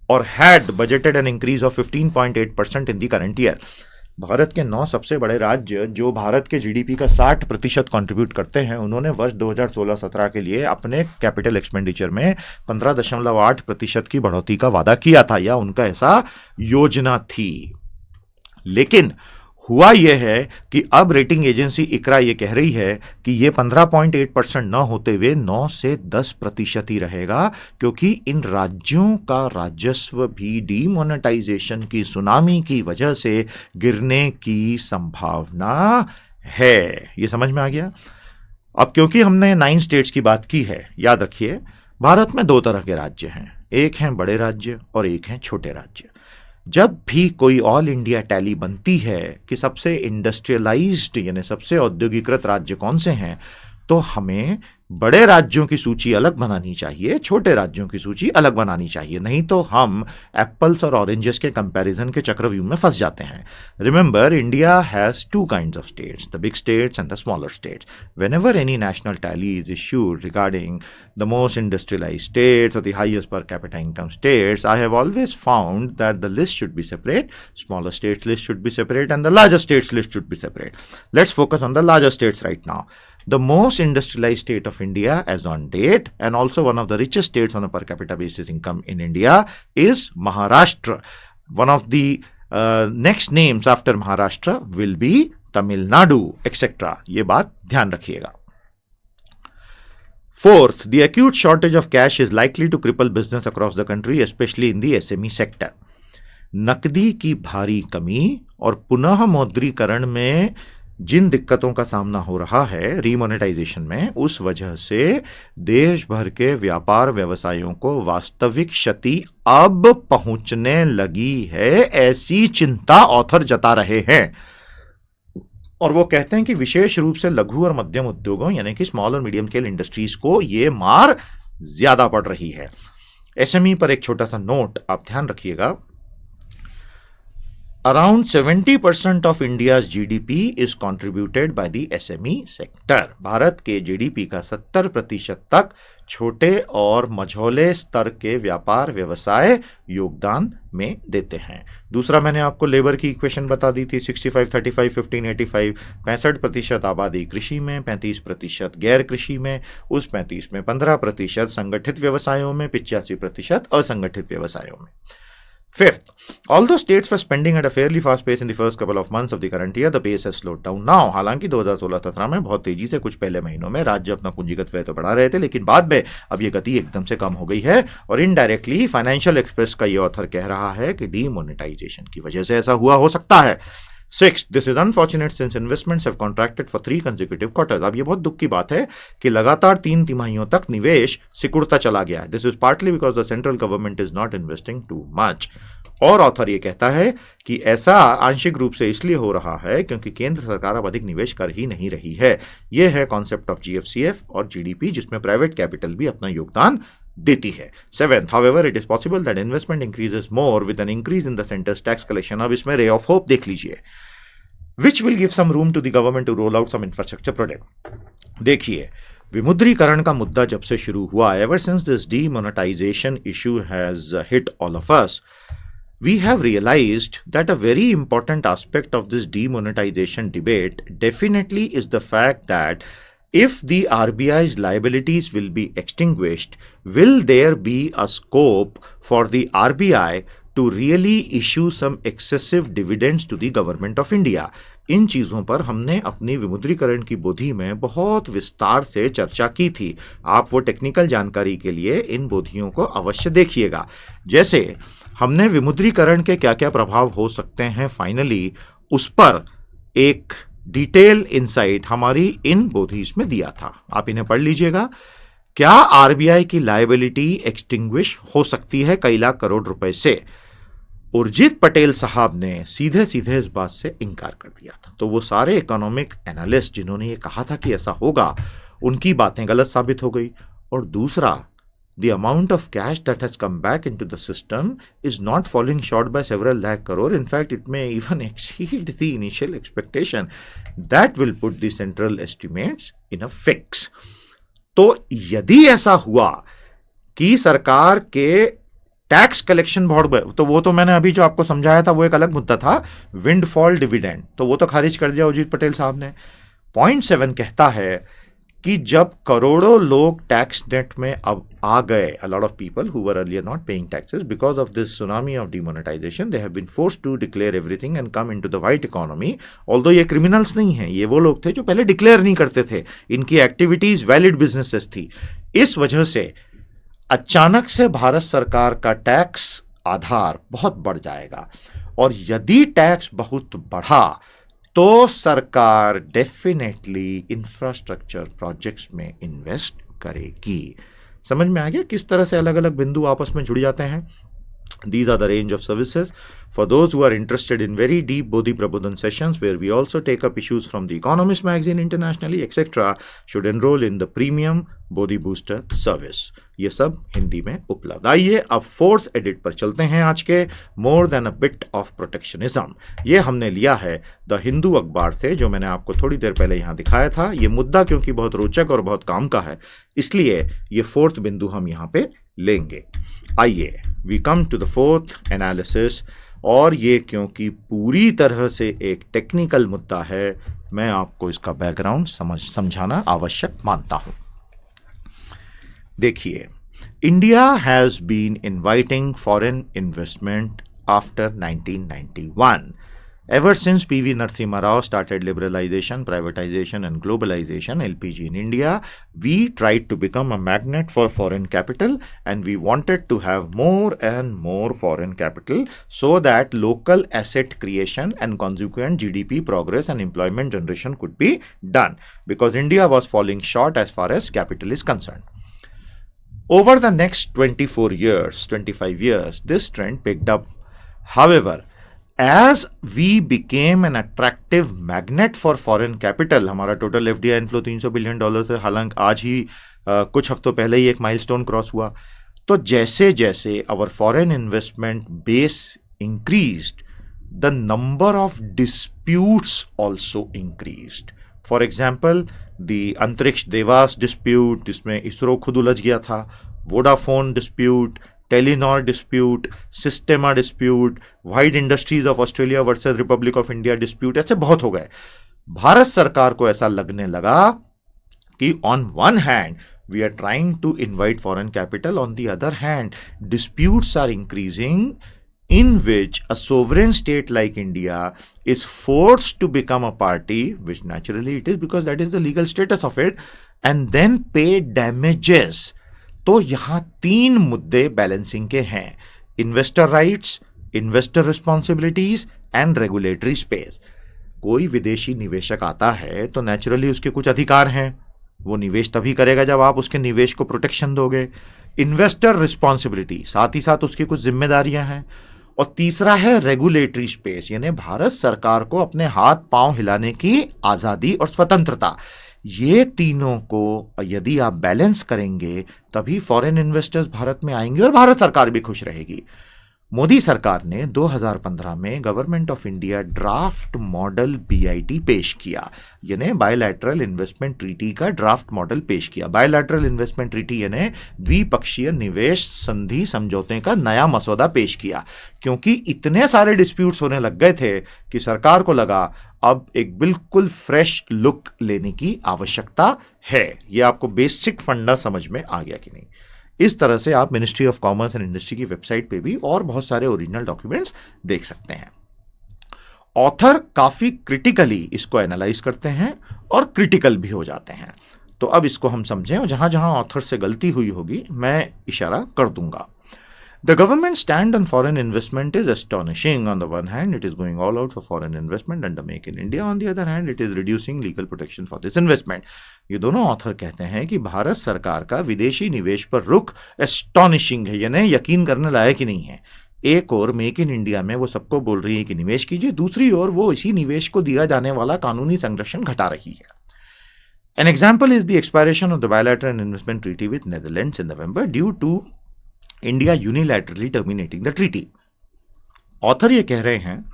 or had budgeted an increase of 15.8% in the current year. Bharat के 9 सबसे बड़े राज्य जो भारत के जीडीपी का 60% कंट्रीब्यूट करते हैं, उन्होंने वर्ष 2016-17 के लिए अपने कैपिटल एक्सपेंडिचर में 15.8% की बढ़ोतरी का वादा किया था, या उनका ऐसा योजना थी। लेकिन हुआ यह है कि अब रेटिंग एजेंसी इकरा यह कह रही है कि यह 15.8% न होते हुए 9 से 10% ही रहेगा, क्योंकि इन राज्यों का राजस्व भी डीमोनेटाइजेशन की सुनामी की वजह से गिरने की संभावना है। यह समझ में आ गया? अब क्योंकि हमने 9 स्टेट्स की बात की है, याद रखिए भारत में 2 तरह के राज्य हैं, एक हैं बड़े राज्य और एक हैं छोटे राज्य। जब भी कोई ऑल इंडिया टैली बनती है कि सबसे इंडस्ट्रियलाइज्ड यानी सबसे औद्योगिकृत राज्य कौन से हैं, तो हमें बड़े राज्यों की सूची अलग बनानी चाहिए, छोटे राज्यों की सूची अलग बनानी चाहिए, नहीं तो हम एप्पल्स और ऑरेंजेस के कंपैरिजन के चक्रव्यूह में फंस जाते हैं। Remember, India has 2 kinds of states, the big states and the smaller states. Whenever any national tally is issued regarding the most industrialized states or the highest per capita income states, I have always found that the list should be separate, smaller states list should be separate, and the larger states list should be separate. Let's focus on the larger states right now. The most industrialized state of India as on date, and also one of the richest states on a per capita basis income in India, is Maharashtra. One of the next names after Maharashtra will be Tamil Nadu, etc. ये बात ध्यान रखिएगा। Fourth, the acute shortage of cash is likely to cripple business across the country, especially in the SME sector. नकदी की भारी कमी और पुनः मौद्रीकरण में जिन दिक्कतों का सामना हो रहा है रीमोनेटाइजेशन में, उस वजह से देश भर के व्यापार व्यवसायों को वास्तविक क्षति अब पहुंचने लगी है, ऐसी चिंता ऑथर जता रहे हैं। और वो कहते हैं कि विशेष रूप से लघु और मध्यम उद्योगों यानी कि स्मॉल और मीडियम स्केल इंडस्ट्रीज को ये मार ज्यादा पड़ रही है। एसएमई पर एक छोटा सा नोट आप ध्यान रखिएगा। Around 70% of India's GDP is contributed by the SME sector. Bharat के जीडीपी का 70% तक छोटे और मझोले स्तर के व्यापार व्यवसाय योगदान में देते हैं। दूसरा, मैंने आपको लेबर की इक्वेशन बता दी थी, 65, 35, 15, 85। 65% आबादी कृषि में, 35% गैर कृषि में, उस 35 में 15% संगठित व्यवसायों में, 85% असंगठित व्यवसायों में। Fifth, although states were spending at a fairly fast pace in the first couple of months of the current year, the pace has slowed down now. हालांकि 2016-17 में बहुत तेजी से कुछ पहले महीनों में राज्य अपना पूंजीगत व्यय तो बढ़ा रहे थे, लेकिन बाद में अब ये गति एकदम से कम हो गई है, और इनडायरेक्टली फाइनेंशियल एक्सप्रेस का ये ऑथर कह रहा है कि डीमोनेटाइजेशन की वजह से ऐसा हुआ हो सकता है। Sixth, this is unfortunate since investments have contracted for 3 consecutive quarters. अब ये बहुत दुख की बात है कि लगातार 3 तिमाहियों तक निवेश सिकुड़ता चला गया है। This is partly because the central government is not investing too much. और ऑथर ये कहता है कि ऐसा आंशिक रूप से इसलिए हो रहा है क्योंकि केंद्र सरकार अब अधिक निवेश कर ही नहीं रही है। यह है कॉन्सेप्ट ऑफ जीएफसीएफ और जीडीपी, जिसमें प्राइवेट कैपिटल भी अपना योगदान देती है। Seventh, however, it is possible that investment increases more with an increase in the center's tax collection. अब इसमें रे ऑफ होप देख लीजिए, which will give some room to the government to roll out some infrastructure project. देखिए, विमुद्रीकरण का मुद्दा जब से शुरू हुआ, ever since this demonetization issue has hit all of us, we have realized that a very important aspect of this demonetization debate definitely is the fact that If the RBI's liabilities will be extinguished, will there be a scope for the RBI to really issue some excessive dividends to the government of India? इन चीज़ों पर हमने अपनी विमुद्रीकरण की बोधी में बहुत विस्तार से चर्चा की थी। आप वो टेक्निकल जानकारी के लिए इन बोधियों को अवश्य देखिएगा। जैसे हमने विमुद्रीकरण के क्या क्या प्रभाव हो सकते हैं फाइनली, उस पर एक डिटेल इंसाइट हमारी इन बोधीज में दिया था। आप इन्हें पढ़ लीजिएगा। क्या आरबीआई की लायबिलिटी एक्सटिंग्विश हो सकती है कई लाख करोड़ रुपए से? उर्जित पटेल साहब ने सीधे सीधे इस बात से इनकार कर दिया था। तो वो सारे इकोनॉमिक एनालिस्ट जिन्होंने ये कहा था कि ऐसा होगा, उनकी बातें गलत साबित हो गई। और दूसरा, the amount of cash that has come back into the system is not falling short by several lakh crore. In fact, it may even exceed the initial expectation. That will put the central estimates in a fix. तो यदि ऐसा हुआ कि सरकार के tax collection बहुत, तो वो तो मैंने अभी जो आपको समझाया था वो एक अलग मुद्दा था, विंडफॉल डिविडेंड, तो वो तो खारिज कर दिया उर्जित पटेल साहब ने। पॉइंट 7 कहता है कि जब करोड़ों लोग टैक्स नेट में अब आ गए, a lot of people who were earlier not paying taxes because of this tsunami of demonetization, they have been forced to declare everything and come into the white economy. Although ये criminals नहीं हैं, ये वो लोग थे जो पहले declare नहीं करते थे, इनकी एक्टिविटीज वैलिड बिजनेसेस थी। इस वजह से अचानक से भारत सरकार का टैक्स आधार बहुत बढ़ जाएगा, और यदि टैक्स बहुत बढ़ा तो सरकार डेफिनेटली इंफ्रास्ट्रक्चर प्रोजेक्ट्स में इन्वेस्ट करेगी। समझ में आ गया किस तरह से अलग अलग बिंदु आपस में जुड़ जाते हैं? These are the range of services. For those who are interested in very deep Bodhi Prabodhan sessions where we also take up issues from the Economist magazine internationally, etc., should enroll in the premium Bodhi Booster service. ये सब हिंदी में उपलब्ध। आइए अब 4th edit पर चलते हैं आज के more than a bit of protectionism. ये हमने लिया है द हिंदू अखबार से, जो मैंने आपको थोड़ी देर पहले यहाँ दिखाया था। ये मुद्दा क्योंकि बहुत रोचक और बहुत काम का है, इसलिए ये 4th बिंदु हम यहाँ पे लेंगे। आइए we come to the 4th analysis, और ये क्योंकि पूरी तरह से एक टेक्निकल मुद्दा है, मैं आपको इसका बैकग्राउंड समझाना आवश्यक मानता हूं। देखिए, India has been inviting foreign investment after 1991. Ever since P.V. Narasimha Rao started liberalization, privatization and globalization, LPG in India, we tried to become a magnet for foreign capital, and we wanted to have more and more foreign capital so that local asset creation and consequent GDP progress and employment generation could be done, because India was falling short as far as capital is concerned. Over the next 25 years, this trend picked up. However, as we became an attractive magnet for foreign capital, हमारा total FDI inflow $300 billion है, हालांकि आज ही कुछ हफ्तों पहले ही एक milestone cross हुआ। तो जैसे जैसे our foreign investment base increased, the number of disputes also increased. For example, the अंतरिक्ष देवास dispute, जिसमें इसरो खुद उलझ गया था, Vodafone dispute, Telenor dispute, Sistema dispute, White Industries of Australia versus Republic of India dispute, ऐसे बहुत हो गए। भारत सरकार को ऐसा लगने लगा कि on one hand we are trying to invite foreign capital, on the other hand disputes are increasing in which a sovereign state like India is forced to become a party, which naturally it is because that is the legal status of it, and then pay damages. तो यहां 3 मुद्दे balancing के हैं: investor rights, investor responsibilities and regulatory space. कोई विदेशी निवेशक आता है तो नेचुरली उसके कुछ अधिकार हैं, वो निवेश तभी करेगा जब आप उसके निवेश को प्रोटेक्शन दोगे। इन्वेस्टर रिस्पॉन्सिबिलिटी, साथ ही साथ उसकी कुछ जिम्मेदारियां हैं। और तीसरा है रेगुलेटरी स्पेस, यानी भारत सरकार को अपने हाथ पांव हिलाने की आजादी और स्वतंत्रता। ये तीनों को यदि आप बैलेंस करेंगे तभी फॉरेन इन्वेस्टर्स भारत में आएंगे और भारत सरकार भी खुश रहेगी। मोदी सरकार ने 2015 में government of India draft model BIT पेश किया, यानी बायलैटरल इन्वेस्टमेंट ट्रीटी का ड्राफ्ट मॉडल पेश किया। बायलैटरल इन्वेस्टमेंट ट्रीटी यानी द्विपक्षीय निवेश संधि समझौते का नया मसौदा पेश किया, क्योंकि इतने सारे डिस्प्यूट्स होने लग गए थे कि सरकार को लगा अब एक बिल्कुल फ्रेश लुक लेने की आवश्यकता है। यह आपको बेसिक फंडा समझ में आ गया कि नहीं? इस तरह से आप ministry of commerce and industry की वेबसाइट पे भी और बहुत सारे ओरिजिनल डॉक्यूमेंट्स देख सकते हैं। ऑथर काफी क्रिटिकली इसको एनालाइज करते हैं और क्रिटिकल भी हो जाते हैं। तो अब इसको हम समझें और जहां जहां ऑथर से गलती हुई होगी मैं इशारा कर दूंगा। The government's stand on foreign investment is astonishing. On the one hand, it is going all out for foreign investment under Make in India. On the other hand, it is reducing legal protection for this investment. ये दोनों author कहते हैं कि भारत सरकार का विदेशी निवेश पर रुख एस्टॉनिशिंग है, यानी यकीन करने लायक ही नहीं है। एक और मेक इन इंडिया में वो सबको बोल रही है कि निवेश कीजिए, दूसरी ओर वो इसी निवेश को दिया जाने वाला कानूनी संरक्षण घटा रही है। An example is the expiration of the bilateral investment treaty with Netherlands in November due to India unilaterally terminating the treaty. Author ये कह रहे हैं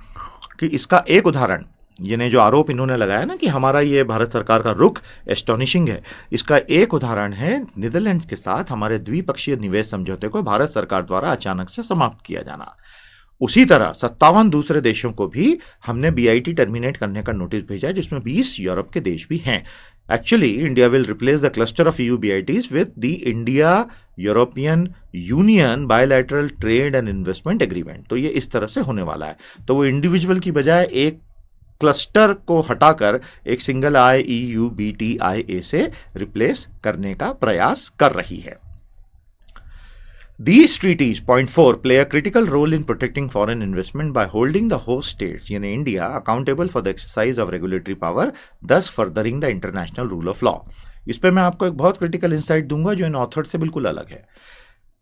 कि इसका एक उदाहरण, यानी जो आरोप इन्होंने लगाया ना कि हमारा ये भारत सरकार का रुख एस्टॉनिशिंग है, इसका एक उदाहरण है नीदरलैंड्स के साथ हमारे द्विपक्षीय निवेश समझौते को भारत सरकार द्वारा अचानक से समाप्त किया जाना। उसी तरह 57 दूसरे देशों को भी हमने बीआईटी टर्मिनेट करने का नोटिस भेजा, जिसमें 20 यूरोप के देश भी हैं। Actually, India will replace the cluster of EU BITs with the India-European Union Bilateral Trade and Investment Agreement। तो ये इस तरह से होने वाला है। तो वो इंडिविजुअल की बजाय एक क्लस्टर को हटाकर एक सिंगल IEUBTIA से रिप्लेस करने का प्रयास कर रही है। These treaties, point 4, play a critical role in protecting foreign investment by holding the host states, यानी India, accountable for the exercise of regulatory power, thus furthering the international rule of law। इस पे मैं आपको एक बहुत critical insight दूंगा जो इन author से बिल्कुल अलग है।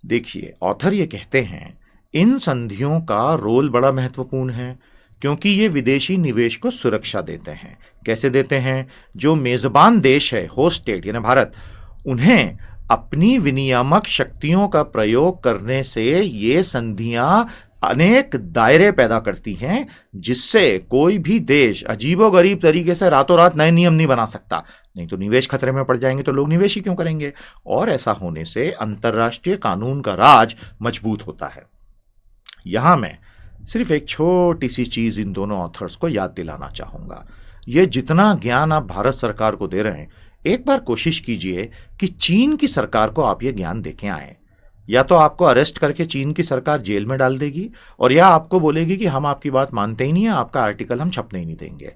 देखिए, ऑथर ये कहते हैं इन संधियों का रोल बड़ा महत्वपूर्ण है, क्योंकि ये विदेशी निवेश को सुरक्षा देते हैं। कैसे देते हैं? जो मेजबान देश है, होस्ट स्टेट यानी भारत, उन्हें अपनी विनियामक शक्तियों का प्रयोग करने से ये संधियां अनेक दायरे पैदा करती हैं, जिससे कोई भी देश अजीबोगरीब तरीके से रातों रात नए नियम नहीं बना सकता। नहीं तो निवेश खतरे में पड़ जाएंगे तो लोग निवेश ही क्यों करेंगे? और ऐसा होने से अंतर्राष्ट्रीय कानून का राज मजबूत होता है। यहां मैं सिर्फ एक छोटी सी चीज इन दोनों ऑथर्स को याद दिलाना चाहूंगा। ये जितना ज्ञान आप भारत सरकार को दे रहे हैं, एक बार कोशिश कीजिए कि चीन की सरकार को आप ये ज्ञान देके आए। या तो आपको अरेस्ट करके चीन की सरकार जेल में डाल देगी, और या आपको बोलेगी कि हम आपकी बात मानते ही नहीं है, आपका आर्टिकल हम छपने ही नहीं देंगे।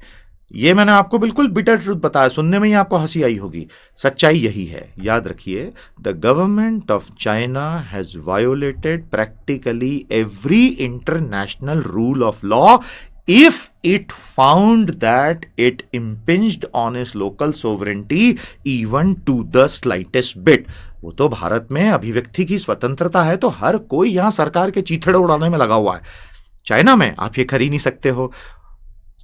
ये मैंने आपको बिल्कुल बिटर ट्रूथ बताया, सुनने में ही आपको हंसी आई होगी, सच्चाई यही है। याद रखिए, the government of China has violated practically every international rule of law if it found that it impinged on its local sovereignty even to the slightest bit। वो तो भारत में अभिव्यक्ति की स्वतंत्रता है, तो हर कोई यहां सरकार के चीथड़े उड़ाने में लगा हुआ है। चाइना में आप ये कर ही नहीं सकते हो।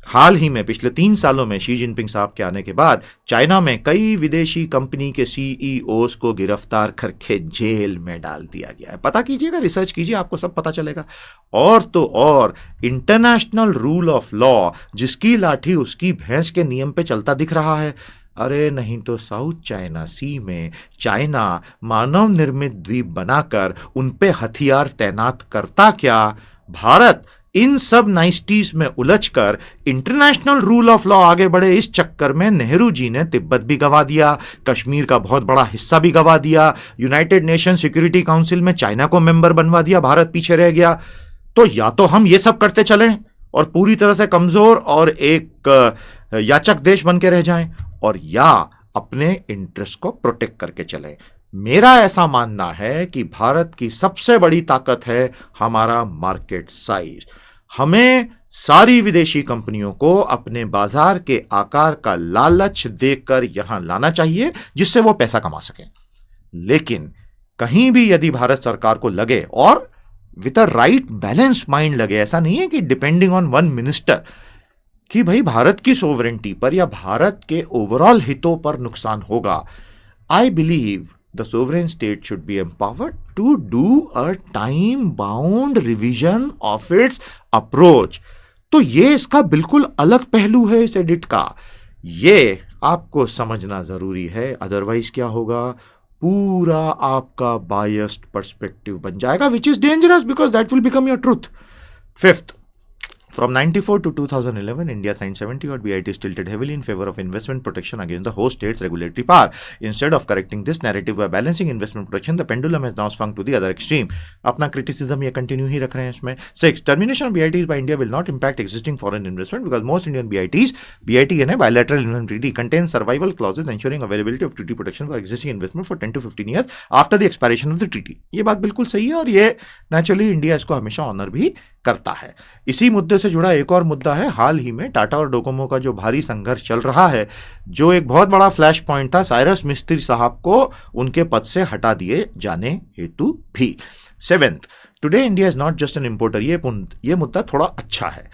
हाल ही में पिछले 3 सालों में शी जिनपिंग साहब के आने के बाद चाइना में कई विदेशी कंपनी के सीईओs को गिरफ्तार करके जेल में डाल दिया गया है। पता कीजिएगा, रिसर्च कीजिए, आपको सब पता चलेगा। और तो और इंटरनेशनल रूल ऑफ लॉ, जिसकी लाठी उसकी भैंस के नियम पे चलता दिख रहा है। अरे नहीं तो साउथ चाइना सी में चाइना मानव निर्मित द्वीप बनाकर उन पे हथियार तैनात करता क्या? भारत इन सब नाइस्टीज में उलझकर इंटरनेशनल रूल ऑफ लॉ आगे बढ़े, इस चक्कर में नेहरू जी ने तिब्बत भी गवा दिया, कश्मीर का बहुत बड़ा हिस्सा भी गवा दिया, यूनाइटेड नेशन सिक्योरिटी काउंसिल में चाइना को मेंबर बनवा दिया, भारत पीछे रह गया। तो या तो हम ये सब करते चलें और पूरी तरह से कमजोर और एक याचक देश बन के रह जाएं, और या अपने इंटरेस्ट को प्रोटेक्ट करके चलें। मेरा ऐसा मानना है कि भारत की सबसे बड़ी ताकत है हमारा मार्केट साइज। हमें सारी विदेशी कंपनियों को अपने बाजार के आकार का लालच देकर यहां लाना चाहिए, जिससे वो पैसा कमा सकें। लेकिन कहीं भी यदि भारत सरकार को लगे, और with a right balance mind लगे, ऐसा नहीं है कि डिपेंडिंग ऑन वन मिनिस्टर, कि भाई भारत की सोवरेंटी पर या भारत के ओवरऑल हितों पर नुकसान होगा। I believe the sovereign state should be empowered to do a time-bound revision of its approach. तो ये इसका बिल्कुल अलग पहलू है इस एडिट का, ये आपको समझना जरूरी है, अदरवाइज क्या होगा, पूरा आपका बायस्ड पर्सपेक्टिव बन जाएगा, which is dangerous because that will become your truth. Fifth, from 94 to 2011, India signed 70 odd BITs tilted heavily in favor of investment protection against the host state's regulatory power. Instead of correcting this narrative by balancing investment protection, the pendulum has now swung to the other extreme. अपना criticism ये continue ही रख रहे हैं इसमें. 6. Termination of BITs by India will not impact existing foreign investment because most Indian BIT यानी bilateral investment treaty contains survival clauses ensuring availability of treaty protection for existing investment for 10 to 15 years after the expiration of the treaty. ये बात बिल्कुल सही है और ये naturally India इसको हमेशा ऑनर भी करता है. इसी मुद्दे से जुड़ा एक और मुद्दा है, हाल ही में टाटा और डोकोमो का जो भारी संघर्ष चल रहा है, जो एक बहुत बड़ा फ्लैश पॉइंट था साइरस मिस्त्री साहब को उनके पद से हटा दिए जाने हेतु भी. 7th, today India is not just an importer. ये मुद्दा थोड़ा अच्छा है.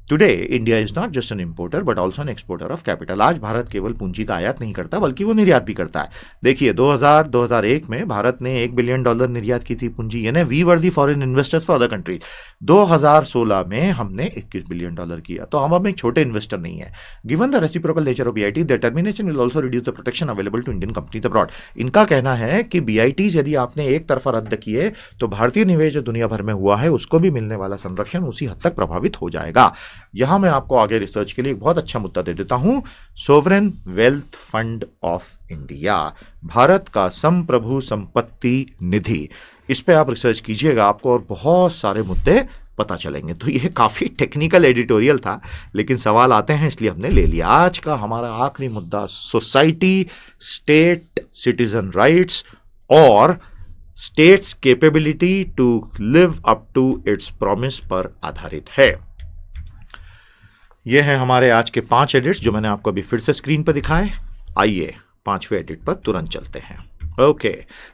Today India is not just an importer but also an exporter of capital. आज भारत केवल पूंजी का आयात नहीं करता बल्कि वो निर्यात भी करता है. देखिए 2001 में भारत ने $1 बिलियन निर्यात की थी पूंजी, यानी we were the foreign investors for other countries. 2016 में हमने $21 बिलियन किया, तो हम अब एक छोटे इन्वेस्टर नहीं है. Given the reciprocal nature of BIT, the termination will also reduce the protection available to Indian companies abroad. इनका कहना है कि BITs यदि आपने एक तरफा रद्द किए तो भारतीय निवेश जो दुनिया भर में हुआ है उसको भी मिलने वाला संरक्षण उसी हद तक प्रभावित हो जाएगा. यहां मैं आपको आगे रिसर्च के लिए एक बहुत अच्छा मुद्दा दे देता हूं, sovereign wealth fund of India, Bharat का संप्रभु संपत्ति निधि. इस पे आप रिसर्च कीजिएगा, आपको और बहुत सारे मुद्दे पता चलेंगे. तो ये काफी टेक्निकल एडिटोरियल था, लेकिन सवाल आते हैं इसलिए हमने ले लिया. आज का हमारा आखिरी मुद्दा सोसाइटी, स्टेट, सिटीजन राइट्स और states capability to live up to its promise पर आधारित है. ये हैं हमारे आज के 5 एडिट्स जो मैंने आपको अभी फिर से स्क्रीन पर दिखाए. आइए 5वें एडिट पर तुरंत चलते हैं. ओके,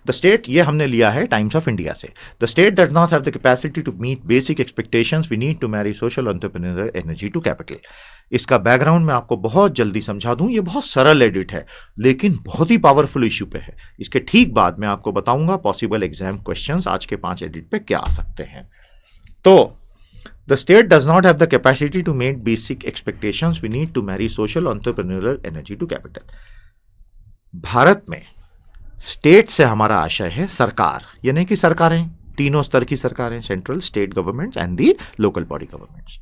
द स्टेट, ये हमने लिया है टाइम्स ऑफ इंडिया से. The state does not have the capacity to meet basic expectations, we need to marry social entrepreneurial energy to capital. इसका बैकग्राउंड मैं आपको बहुत जल्दी समझा दूं. ये बहुत सरल एडिट है लेकिन बहुत ही पावरफुल इश्यू पे है. इसके ठीक बाद मैं आपको बताऊंगा पॉसिबल एग्जाम क्वेश्चंस आज के 5 एडिट पे क्या आ सकते हैं. तो the state does not have the capacity to meet basic expectations, we need to marry social entrepreneurial energy to capital. Bharat में स्टेट से हमारा आशय है सरकार, यानी कि सरकारें, तीनों स्तर की सरकारें, central, state governments and the local body governments.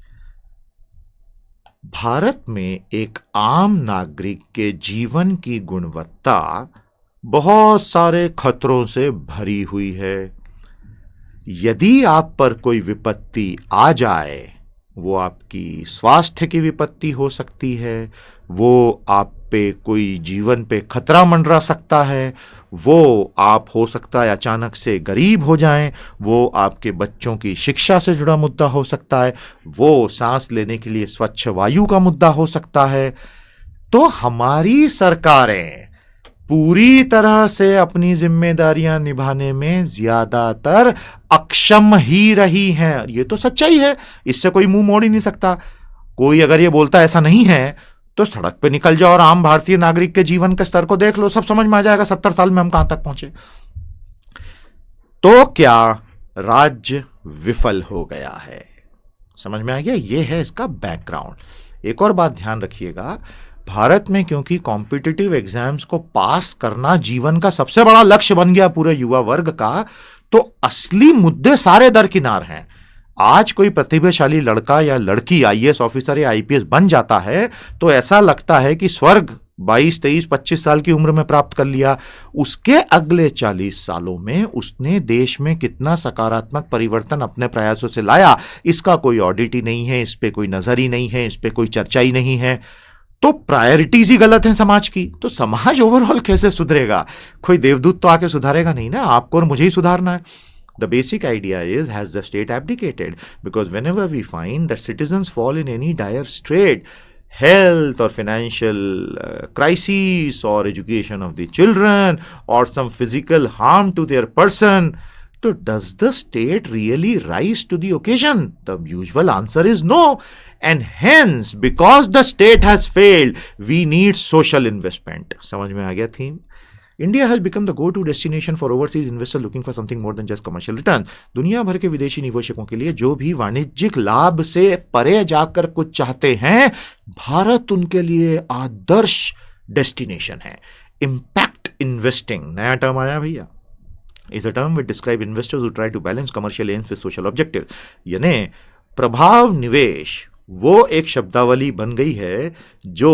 Bharat में एक आम नागरिक के जीवन की गुणवत्ता बहुत सारे खतरों से भरी हुई है. यदि आप पर कोई विपत्ति आ जाए, वो आपकी स्वास्थ्य की विपत्ति हो सकती है, वो आप पे कोई जीवन पे खतरा मंडरा सकता है, वो आप हो सकता है अचानक से गरीब हो जाएं, वो आपके बच्चों की शिक्षा से जुड़ा मुद्दा हो सकता है, वो सांस लेने के लिए स्वच्छ वायु का मुद्दा हो सकता है. तो हमारी सरकारें पूरी तरह से अपनी जिम्मेदारियां निभाने में ज्यादातर अक्षम ही रही हैं. ये तो सच्चाई है, इससे कोई मुंह मोड़ ही नहीं सकता. कोई अगर ये बोलता ऐसा नहीं है तो सड़क पे निकल जाओ और आम भारतीय नागरिक के जीवन के स्तर को देख लो, सब समझ में आ जाएगा 70 साल में हम कहां तक पहुंचे. तो क्या राज्य विफल हो गया है? समझ में आ गया? ये है इसका बैकग्राउंड. एक और बात ध्यान रखिएगा, भारत में क्योंकि कॉम्पिटिटिव एग्जाम्स को पास करना जीवन का सबसे बड़ा लक्ष्य बन गया पूरे युवा वर्ग का, तो असली मुद्दे सारे दरकिनार हैं. आज कोई प्रतिभाशाली लड़का या लड़की IAS ऑफिसर या IPS बन जाता है तो ऐसा लगता है कि स्वर्ग 22, 23, 25 साल की उम्र में प्राप्त कर लिया. उसके अगले 40 सालों में उसने देश में कितना सकारात्मक परिवर्तन अपने प्रयासों से लाया, इसका कोई ऑडिट ही नहीं है, इस पे कोई नजर ही नहीं है, इस पे कोई चर्चा ही नहीं है. तो प्रायोरिटीज ही गलत हैं समाज की. तो समाज ओवरऑल कैसे सुधरेगा? कोई देवदूत तो आके सुधारेगा नहीं ना, आपको और मुझे ही सुधारना है. The basic idea is, has the state abdicated? Because whenever we find that citizens fall in any dire strait, health or financial crisis or education of the children or some physical harm to their person, so does the state really rise to the occasion? The usual answer is no. And hence, because the state has failed, we need social investment. समझ में आ गया theme? India has become the go-to destination for overseas investors looking for something more than just commercial return. दुनिया भर के विदेशी निवेशकों के लिए जो भी वाणिज्यिक लाभ से परे जाकर कुछ चाहते हैं, भारत उनके लिए आदर्श डेस्टिनेशन है. Impact investing, नया टर्म आया भैया, is a term which describe investors who try to balance commercial aims with social objectives. यानी प्रभाव निवेश वो एक शब्दावली बन गई है जो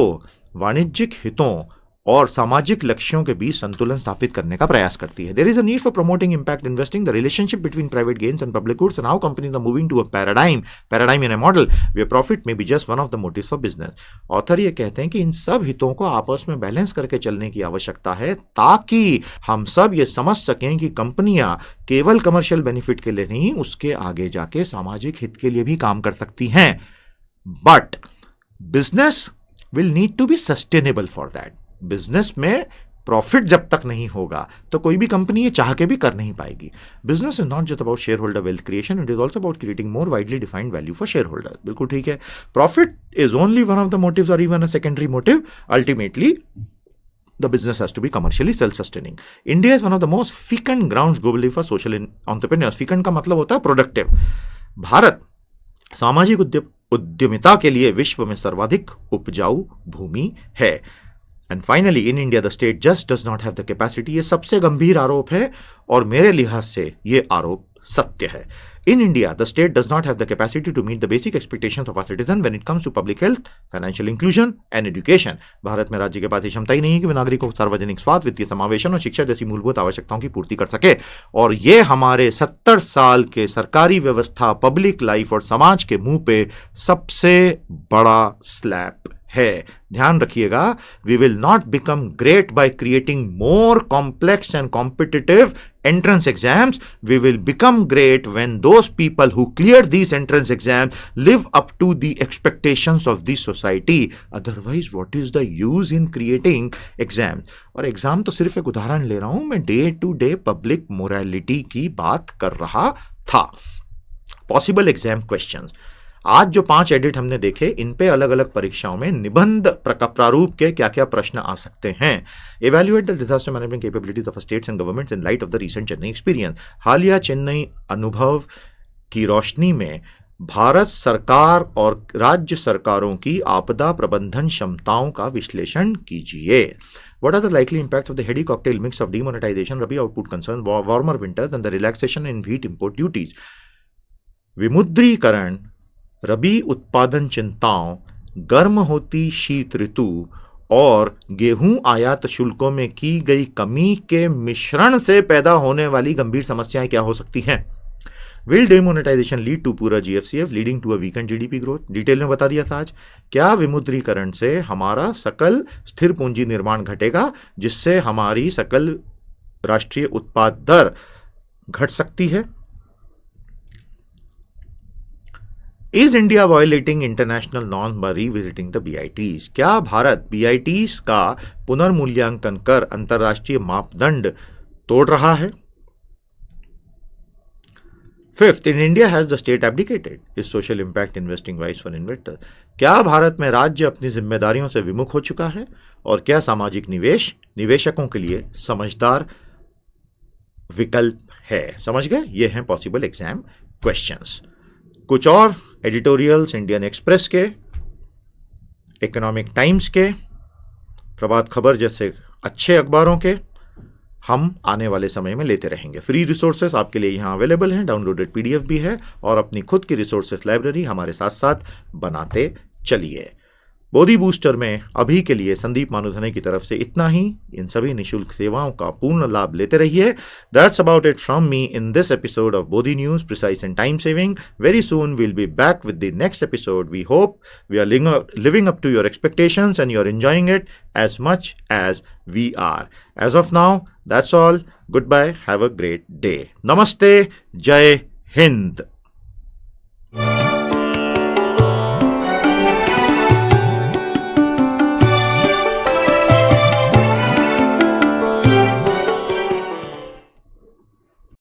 वाणिज्यिक हितों और सामाजिक लक्ष्यों के बीच संतुलन स्थापित करने का प्रयास करती है. There is a need for promoting impact investing, the relationship between private gains and public goods, and how companies are moving to a paradigm in a model where profit may be just one of the motives for business. Author ये कहते हैं कि इन सब हितों को आपस में balance करके चलने की आवश्यकता है ताकि हम सब ये समझ सकें कि कंपनियां केवल कमर्शियल बेनिफिट के लिए नहीं, उसके आगे जाके सामाजिक हित के लिए भी काम कर सकती हैं. But business will need to be sustainable for that. Business में प्रॉफिट जब तक नहीं होगा तो कोई भी कंपनी ये चाह के भी कर नहीं पाएगी. Business is not just about shareholder wealth creation, it is also about creating more widely defined value for shareholder. बिल्कुल ठीक है. Profit is only one of the motives और even a secondary motive. Ultimately the business has to be commercially self-sustaining. India is one of the most fecund grounds globally for social entrepreneurs. Fecund का मतलब होता है productive. Bharat सामाजिक उद्यमिता के लिए विश्व में सर्वाधिक उपजाऊ भूमि है. And finally in India the state just does not have the capacity. ये सबसे गंभीर आरोप है और मेरे लिहाज से ये आरोप सत्य है. In India, the state does not have the capacity to meet the basic expectations of our citizens when it comes to public health, financial inclusion and education. Bharat में राज्य के पास क्षमता ही नहीं है कि वे नागरिकों को सार्वजनिक स्वास्थ्य, वित्तीय समावेशन और शिक्षा जैसी मूलभूत आवश्यकताओं की पूर्ति कर सके. और ये हमारे 70 साल के सरकारी व्यवस्था, पब्लिक लाइफ और समाज के मुंह पे सबसे बड़ा स्लैप है. ध्यान रखिएगा, we will not become great by creating more complex and competitive entrance exams. We will become great when those people who clear these entrance exams live up to the expectations of the society. Otherwise, what is the use in creating exams? और exam तो सिर्फ एक उदाहरण ले रहा हूं, मैं day to day public morality की बात कर रहा था. Possible exam questions. आज जो 5 एडिट हमने देखे, इन पे अलग अलग परीक्षाओं में निबंध प्रारूप के क्या क्या प्रश्न आ सकते हैं. Evaluate the disaster management capabilities of states and governments in light of the recent Chennai experience. हालिया चेन्नई अनुभव की रोशनी में भारत सरकार और राज्य सरकारों की आपदा प्रबंधन क्षमताओं का विश्लेषण कीजिए. What are the likely impacts of the heady cocktail mix of demonetization, Rabi output concerns, warmer winters and the relaxation in wheat import duties? विमुद्रीकरण, रबी उत्पादन चिंताओं, गर्म होती शीत ऋतु और गेहूं आयात शुल्कों में की गई कमी के मिश्रण से पैदा होने वाली गंभीर समस्याएं क्या हो सकती हैं. विल डिमोनेटाइजेशन लीड टू पूरा GFCF leading to a weakened GDP growth. Detail में बता दिया था आज. क्या विमुद्रीकरण से हमारा सकल स्थिर पूंजी निर्माण घटेगा जिससे हमारी सकल राष्ट्रीय उत्पाद दर घट सकती है. Is India violating international norms by revisiting the BITs? क्या भारत BITs का पुनर्मूल्यांकन कर अंतर्राष्ट्रीय मापदंड तोड़ रहा है. Fifth, in India has the state abdicated? Is social impact investing wise for investors? क्या भारत में राज्य अपनी जिम्मेदारियों से विमुख हो चुका है और क्या सामाजिक निवेश निवेशकों के लिए समझदार विकल्प है. समझ गए, ये हैं पॉसिबल एग्जाम क्वेश्चंस. कुछ और एडिटोरियल्स इंडियन एक्सप्रेस के, इकोनॉमिक टाइम्स के, प्रभात खबर जैसे अच्छे अखबारों के हम आने वाले समय में लेते रहेंगे. फ्री रिसोर्सेस आपके लिए यहाँ अवेलेबल हैं, डाउनलोडेड पीडीएफ भी है और अपनी खुद की रिसोर्सेस लाइब्रेरी हमारे साथ साथ बनाते चलिए. बोधी बूस्टर में अभी के लिए संदीप मानुधने की तरफ से इतना ही. इन सभी निशुल्क सेवाओं का पूर्ण लाभ लेते रहिए. That's about it from me in this episode of Bodhi News, precise and time saving. Very soon we'll be back with the next episode. We hope we are living up to your expectations and you're enjoying it as much as we are. As of now, that's all. Goodbye. Have a great day. Namaste. Jai Hind.